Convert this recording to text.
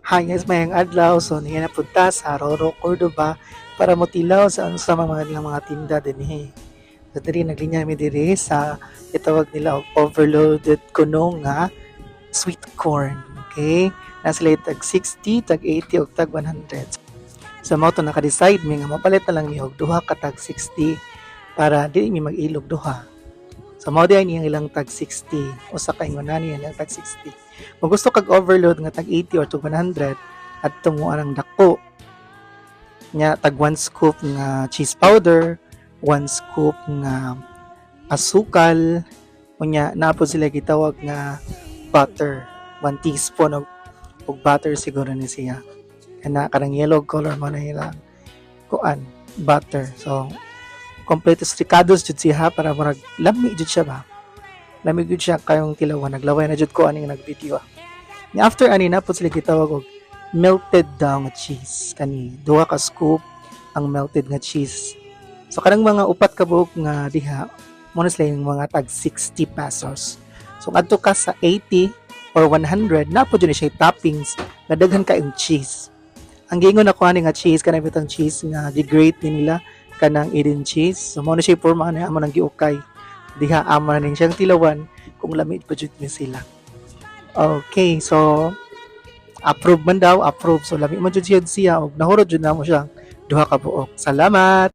Hangis mayang adlaw so niya napunta sa Roro, Cordoba para motilaw sa mga tinda dinhi. So diri naglinya mi diri sa itawag nila og overloaded kuno nga sweet corn. Okay? Nasa sila tag 60, tag 80 ug tag 100. So mao to naka-decide mi nga mapalit na lang mi og duha ka tag 60 para di mi mag-ilog duha. So mao di ang ilang tag 60 usa ka ingon niya ang tag 60. Kung gusto kag overload nga tag 80 or tag 100 adto mo anang dako nya tag 1 scoop nga cheese powder, 1 scoop nga asukal, unya naapod sila gitawag nga butter, 1 teaspoon og butter siguro ni siya. Kana kanang yellow color mo na ilang kuan butter. So kompleto stricados jud siya para murag lami jud siya ba. Lami jud siya kayong tilawan naglaway na jud ko aning nagvideo. Ni after ani na pud sila gitawag og melted daw nga cheese kani duha ka scoop ang melted nga cheese. So kanang mga upat ka buok nga diha mo na sila yung mga tag 60 pesos. So adto ka sa 80 or 100 na pud siya toppings nga daghan kayong cheese. Ang giingon ako ani nga cheese kanang bitang cheese nga gi-grate ni nila kanang Eden cheese. So mo na siya porma na amo nang giukay. Diha amo na ning siyang tilawan kung lamit pa jud ni sila. Okay, so approve man daw, approve. So lami man jud siya og nahurot jud namo siya duha ka buok. Salamat.